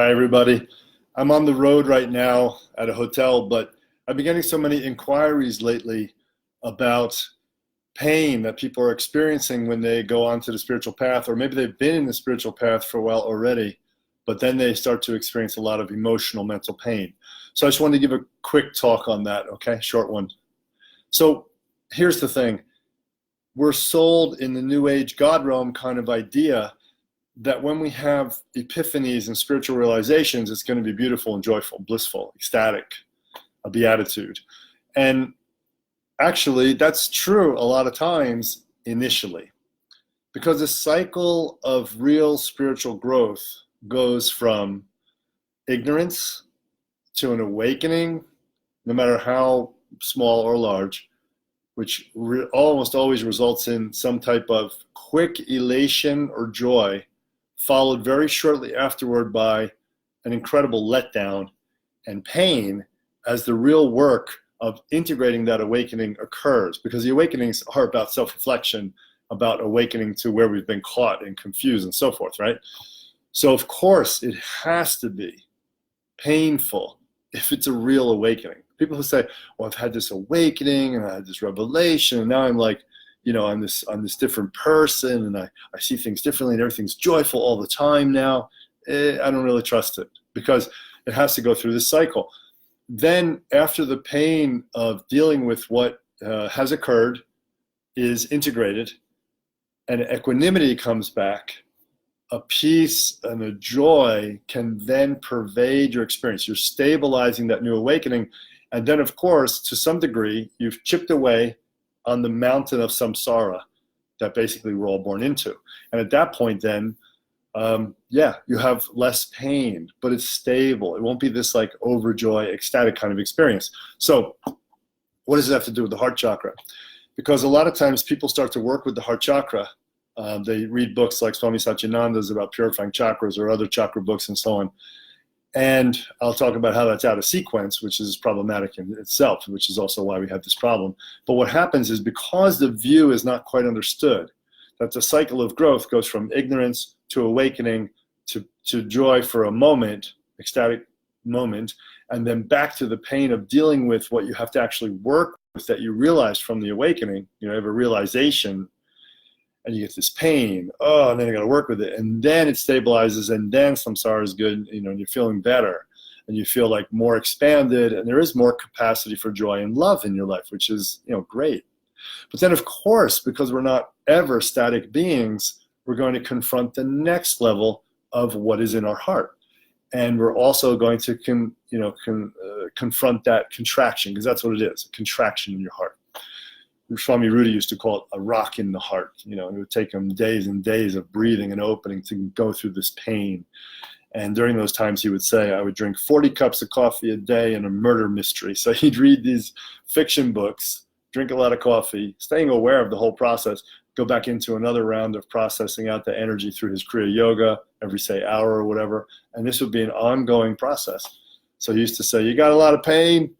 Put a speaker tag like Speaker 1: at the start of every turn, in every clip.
Speaker 1: Hi, everybody. I'm on the road right now at a hotel, but I've been getting so many inquiries lately about pain that people are experiencing when they go onto the spiritual path, or maybe they've been in the spiritual path for a while already, but then they start to experience a lot of emotional, mental pain. So I just wanted to give a quick talk on that, okay? Short one. So here's the thing. We're sold in the New Age God realm kind of idea that when we have epiphanies and spiritual realizations, it's going to be beautiful and joyful, blissful, ecstatic, a beatitude. And actually, that's true a lot of times initially, because the cycle of real spiritual growth goes from ignorance to an awakening, no matter how small or large, which almost always results in some type of quick elation or joy, followed very shortly afterward by an incredible letdown and pain as the real work of integrating that awakening occurs. Because the awakenings are about self-reflection, about awakening to where we've been caught and confused and so forth, right? So of course it has to be painful if it's a real awakening. People who say, well, I've had this awakening and I had this revelation and now I'm like, I'm this different person and I see things differently and everything's joyful all the time now. I don't really trust it, because it has to go through this cycle. Then after the pain of dealing with what has occurred is integrated and equanimity comes back, a peace and a joy can then pervade your experience. You're stabilizing that new awakening. And then, of course, to some degree, you've chipped away on the mountain of samsara that basically we're all born into. And at that point then, you have less pain, but it's stable. It won't be this like overjoy, ecstatic kind of experience. So what does it have to do with the heart chakra? Because a lot of times people start to work with the heart chakra. They read books like Swami Satyananda's about purifying chakras or other chakra books and so on. And I'll talk about how that's out of sequence, which is problematic in itself, which is also why we have this problem. But what happens is, because the view is not quite understood, that the cycle of growth goes from ignorance to awakening to joy for a moment, ecstatic moment, and then back to the pain of dealing with what you have to actually work with that you realized from the awakening. You have a realization and you get this pain, and then you got to work with it, and then it stabilizes, and then samsara is good, and you're feeling better, and you feel like more expanded, and there is more capacity for joy and love in your life, which is, great. But then, of course, because we're not ever static beings, we're going to confront the next level of what is in our heart, and we're also going to confront that contraction, because that's what it is, a contraction in your heart. Swami Rudy used to call it a rock in the heart. It would take him days and days of breathing and opening to go through this pain. And during those times, he would say, I would drink 40 cups of coffee a day and a murder mystery. So he'd read these fiction books, drink a lot of coffee, staying aware of the whole process, go back into another round of processing out the energy through his Kriya Yoga every, say, hour or whatever. And this would be an ongoing process. So he used to say, you got a lot of pain?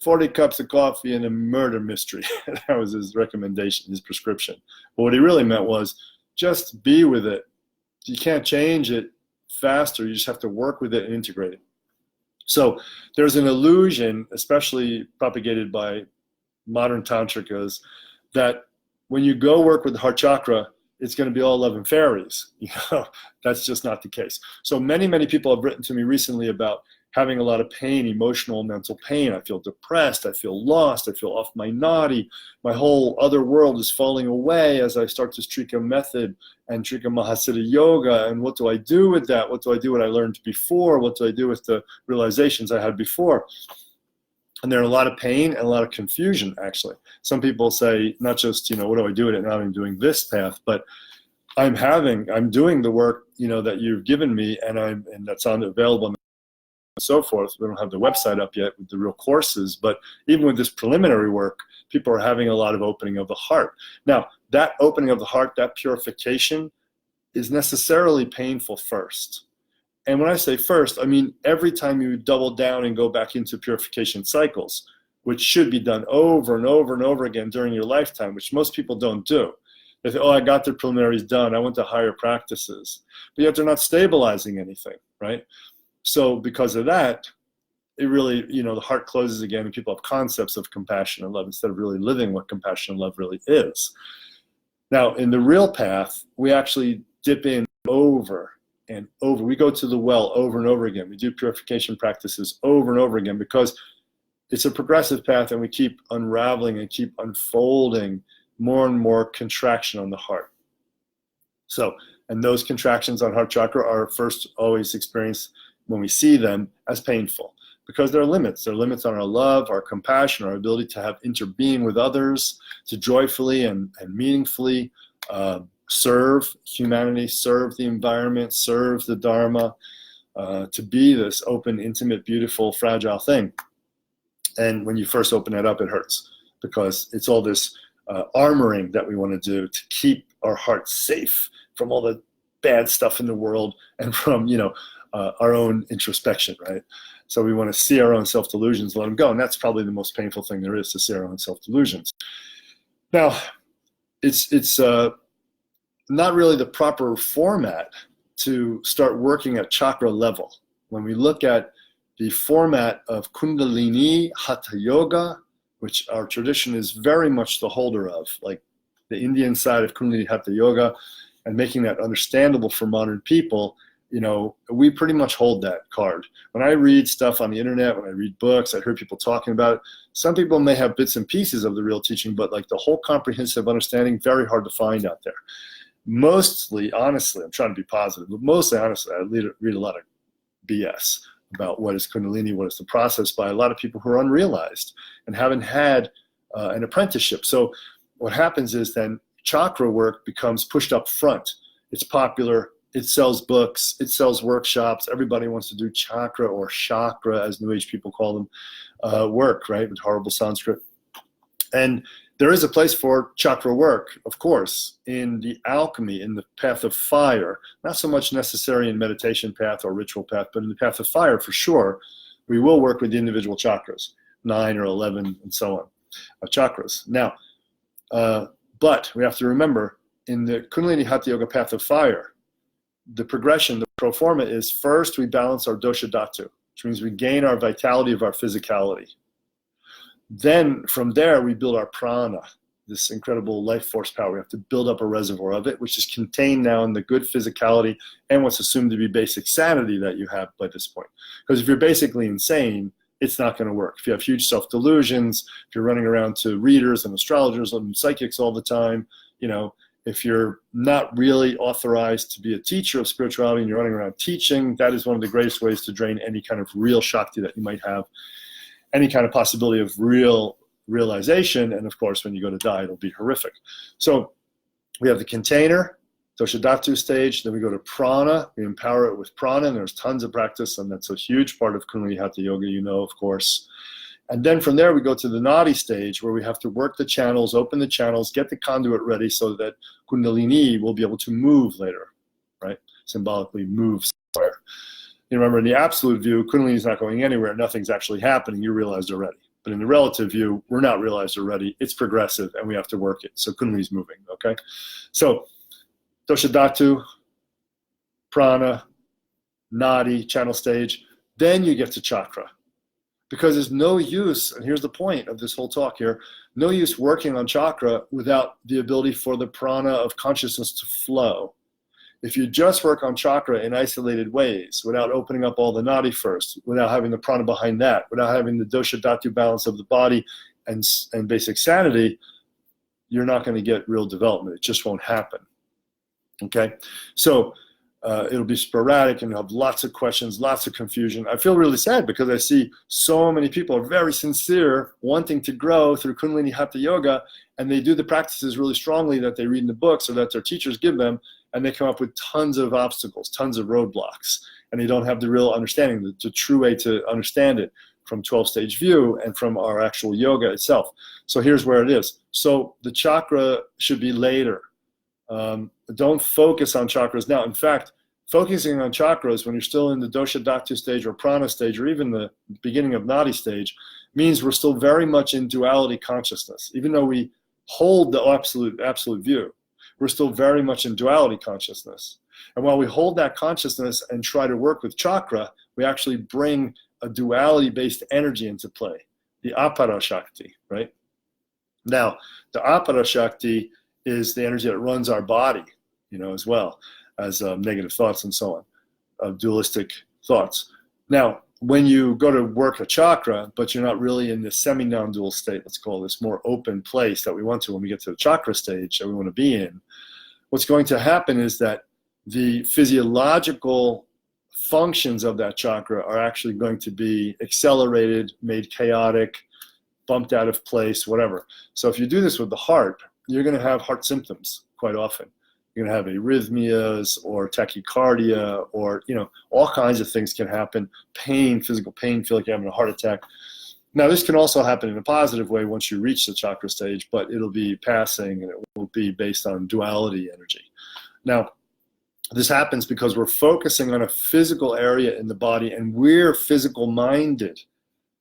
Speaker 1: 40 cups of coffee and a murder mystery. That was his recommendation, his prescription. But what he really meant was just be with it. You can't change it faster. You just have to work with it and integrate it. So there's an illusion, especially propagated by modern tantrikas, that when you go work with the heart chakra, it's going to be all love and fairies. That's just not the case. So many people have written to me recently about having a lot of pain, emotional, mental pain. I feel depressed. I feel lost. I feel off my nadi. My whole other world is falling away as I start this Trika method and Trika Mahasiddha yoga. And what do I do with that? What do I do what I learned before? What do I do with the realizations I had before? And there are a lot of pain and a lot of confusion, actually. Some people say, not just, what do I do with it now I'm doing this path, but I'm doing the work, that you've given me, and that's available and so forth. We don't have the website up yet with the real courses, but even with this preliminary work, people are having a lot of opening of the heart. Now, that opening of the heart, that purification, is necessarily painful first. And when I say first, I mean every time you double down and go back into purification cycles, which should be done over and over and over again during your lifetime, which most people don't do. They say, I got the preliminaries done. I went to higher practices. But yet they're not stabilizing anything, right? So because of that, it really, the heart closes again and people have concepts of compassion and love instead of really living what compassion and love really is. Now, in the real path, we actually dip in over and over. We go to the well over and over again. We do purification practices over and over again because it's a progressive path and we keep unraveling and keep unfolding more and more contraction on the heart. So, and those contractions on heart chakra are first always experienced when we see them as painful because there are limits. There are limits on our love, our compassion, our ability to have interbeing with others, to joyfully and meaningfully serve humanity, serve the environment, serve the Dharma, to be this open, intimate, beautiful, fragile thing. And when you first open it up, it hurts because it's all this armoring that we want to do to keep our hearts safe from all the bad stuff in the world and from, our own introspection, right? So we want to see our own self-delusions, let them go. And that's probably the most painful thing there is, to see our own self-delusions. Now, it's not really the proper format to start working at chakra level. When we look at the format of Kundalini Hatha Yoga, which our tradition is very much the holder of, like the Indian side of Kundalini Hatha Yoga, and making that understandable for modern people, we pretty much hold that card. When I read stuff on the internet, when I read books, I hear people talking about it. Some people may have bits and pieces of the real teaching, but like the whole comprehensive understanding, very hard to find out there. Mostly, honestly, I'm trying to be positive, but mostly, honestly, I read a lot of BS about what is Kundalini, what is the process by a lot of people who are unrealized and haven't had an apprenticeship. So what happens is then chakra work becomes pushed up front. It's popular. It sells books. It sells workshops. Everybody wants to do chakra or chakra, as New Age people call them, work, right, with horrible Sanskrit. And there is a place for chakra work, of course, in the alchemy, in the path of fire. Not so much necessary in meditation path or ritual path, but in the path of fire, for sure, we will work with the individual chakras, 9 or 11 and so on, chakras. Now, but we have to remember, in the Kundalini Hatha Yoga path of fire, the progression, the pro forma is first we balance our dosha dhatu, which means we gain our vitality of our physicality. Then from there, we build our prana, this incredible life force power. We have to build up a reservoir of it, which is contained now in the good physicality and what's assumed to be basic sanity that you have by this point. Because if you're basically insane, it's not going to work. If you have huge self-delusions, if you're running around to readers and astrologers and psychics all the time, if you're not really authorized to be a teacher of spirituality and you're running around teaching, that is one of the greatest ways to drain any kind of real Shakti that you might have, any kind of possibility of real realization. And of course, when you go to die, it'll be horrific. So we have the container, dosha dhatu stage, then we go to prana, we empower it with prana, and there's tons of practice, and that's a huge part of Kundalini Hatha Yoga, of course. And then from there, we go to the nadi stage where we have to work the channels, open the channels, get the conduit ready so that Kundalini will be able to move later, right? Symbolically move somewhere. Remember, in the absolute view, Kundalini is not going anywhere. Nothing's actually happening. You realized already. But in the relative view, we're not realized already. It's progressive, and we have to work it. So Kundalini is moving, okay? So dosha dhatu, prana, nadi, channel stage. Then you get to chakra. Because there's no use, and here's the point of this whole talk here, no use working on chakra without the ability for the prana of consciousness to flow. If you just work on chakra in isolated ways, without opening up all the nadi first, without having the prana behind that, without having the dosha dhatu balance of the body and basic sanity, you're not going to get real development. It just won't happen. Okay? So it'll be sporadic and you'll have lots of questions, lots of confusion. I feel really sad because I see so many people are very sincere, wanting to grow through Kundalini Hatha Yoga, and they do the practices really strongly that they read in the books or that their teachers give them, and they come up with tons of obstacles, tons of roadblocks, and they don't have the real understanding, the true way to understand it from 12-stage view and from our actual yoga itself. So here's where it is. So the chakra should be later. Don't focus on chakras now. In fact, focusing on chakras when you're still in the dosha dhatu stage or prana stage or even the beginning of nadi stage means we're still very much in duality consciousness. Even though we hold the absolute view, we're still very much in duality consciousness. And while we hold that consciousness and try to work with chakra, we actually bring a duality-based energy into play, the apara shakti, right? Now, the apara shakti is the energy that runs our body, as well as negative thoughts and so on, dualistic thoughts. Now, when you go to work a chakra, but you're not really in the semi-non-dual state, let's call this more open place that we want to when we get to the chakra stage that we want to be in, what's going to happen is that the physiological functions of that chakra are actually going to be accelerated, made chaotic, bumped out of place, whatever. So if you do this with the heart, you're going to have heart symptoms quite often. You're going to have arrhythmias or tachycardia or, all kinds of things can happen. Pain, physical pain, feel like you're having a heart attack. Now, this can also happen in a positive way once you reach the chakra stage, but it'll be passing and it will be based on duality energy. Now, this happens because we're focusing on a physical area in the body and we're physical minded,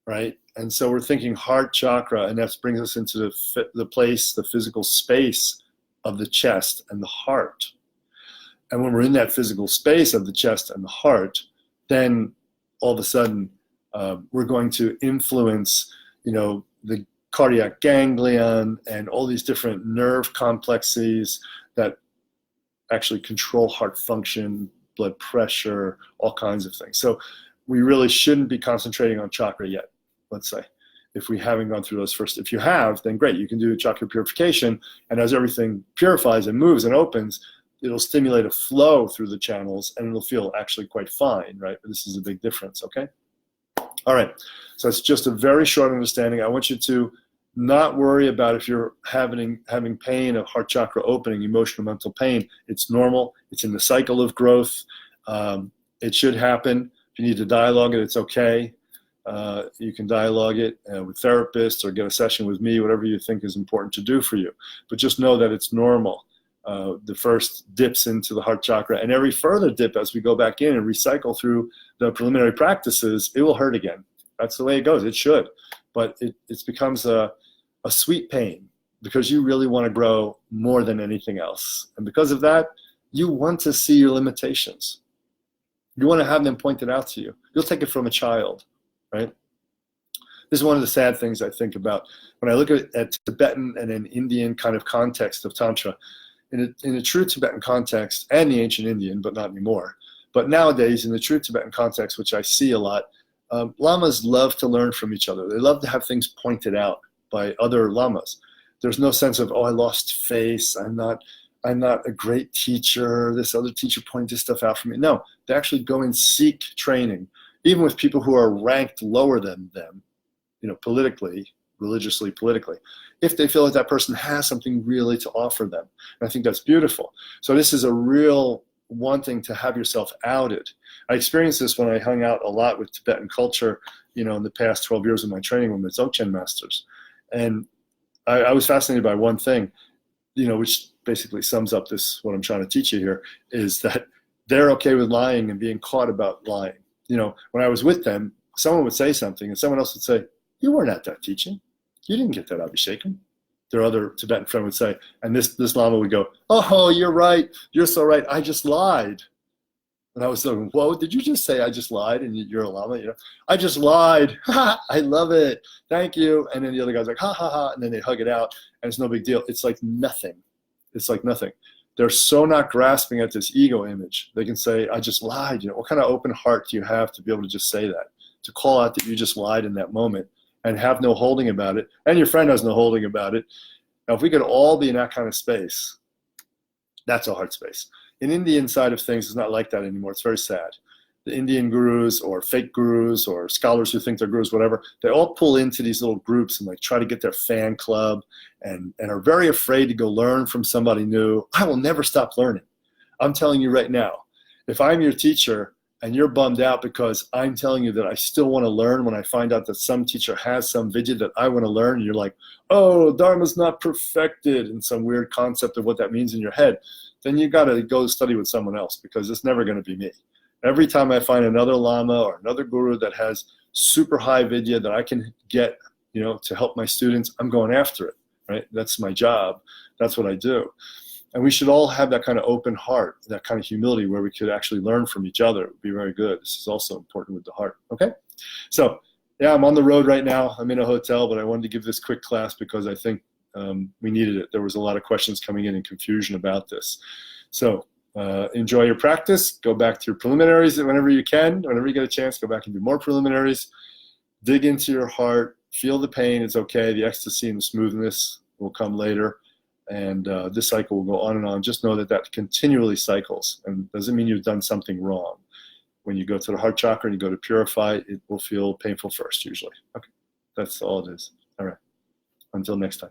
Speaker 1: right? And so we're thinking heart chakra, and that brings us into the place, the physical space of the chest and the heart. And when we're in that physical space of the chest and the heart, then all of a sudden we're going to influence, the cardiac ganglion and all these different nerve complexes that actually control heart function, blood pressure, all kinds of things. So we really shouldn't be concentrating on chakra yet, let's say. If we haven't gone through those first, if you have, then great, you can do chakra purification, and as everything purifies and moves and opens, it'll stimulate a flow through the channels and it'll feel actually quite fine, right? But this is a big difference, okay? All right, so it's just a very short understanding. I want you to not worry about if you're having pain of heart chakra opening, emotional, mental pain. It's normal. It's in the cycle of growth. It should happen. If you need to dialogue it, it's okay. You can dialogue it with therapists or get a session with me, whatever you think is important to do for you. But just know that it's normal. The first dips into the heart chakra, and every further dip as we go back in and recycle through the preliminary practices, it will hurt again. That's the way it goes. It should. But it becomes a sweet pain because you really want to grow more than anything else. And because of that, you want to see your limitations. You want to have them pointed out to you. You'll take it from a child, right? This is one of the sad things I think about when I look at Tibetan and an Indian kind of context of Tantra. In a true Tibetan context, and the ancient Indian, but not anymore. But nowadays, in the true Tibetan context, which I see a lot, lamas love to learn from each other. They love to have things pointed out by other lamas. There's no sense of, I lost face. I'm not a great teacher. This other teacher pointed this stuff out for me. No, they actually go and seek training, even with people who are ranked lower than them, politically, religiously, politically, if they feel like that person has something really to offer them. And I think that's beautiful. So this is a real wanting to have yourself outed. I experienced this when I hung out a lot with Tibetan culture, in the past 12 years of my training with the Dzogchen masters. And I was fascinated by one thing, which basically sums up what I'm trying to teach you here, is that they're okay with lying and being caught about lying. When I was with them, someone would say something and someone else would say, you weren't at that teaching. You didn't get that Abhishekan. Their other Tibetan friend would say, and this Lama would go, oh, you're right. You're so right. I just lied. And I was thinking, whoa, did you just say I just lied and you're a Lama? I just lied. I love it. Thank you. And then the other guy's like, ha, ha, ha. And then they hug it out. And it's no big deal. It's like nothing. It's like nothing. They're so not grasping at this ego image. They can say, I just lied. What kind of open heart do you have to be able to just say that? To call out that you just lied in that moment and have no holding about it. And your friend has no holding about it. Now, if we could all be in that kind of space, that's a heart space. In Indian side of things, it's not like that anymore. It's very sad. The Indian gurus or fake gurus or scholars who think they're gurus, whatever, they all pull into these little groups and try to get their fan club and are very afraid to go learn from somebody new. I will never stop learning. I'm telling you right now, if I'm your teacher and you're bummed out because I'm telling you that I still want to learn when I find out that some teacher has some vidya that I want to learn, and you're like, oh, Dharma's not perfected, and some weird concept of what that means in your head, then you got to go study with someone else because it's never going to be me. Every time I find another Lama or another guru that has super high vidya that I can get, to help my students, I'm going after it, right? That's my job. That's what I do. And we should all have that kind of open heart, that kind of humility where we could actually learn from each other. It would be very good. This is also important with the heart. Okay? So, yeah, I'm on the road right now. I'm in a hotel, but I wanted to give this quick class because I think we needed it. There was a lot of questions coming in and confusion about this. So enjoy your practice. Go back to your preliminaries whenever you can. Whenever you get a chance, go back and do more preliminaries. Dig into your heart. Feel the pain. It's okay. The ecstasy and the smoothness will come later. And this cycle will go on and on. Just know that that continually cycles. And doesn't mean you've done something wrong. When you go to the heart chakra and you go to purify, it will feel painful first, usually. Okay, that's all it is. All right. Until next time.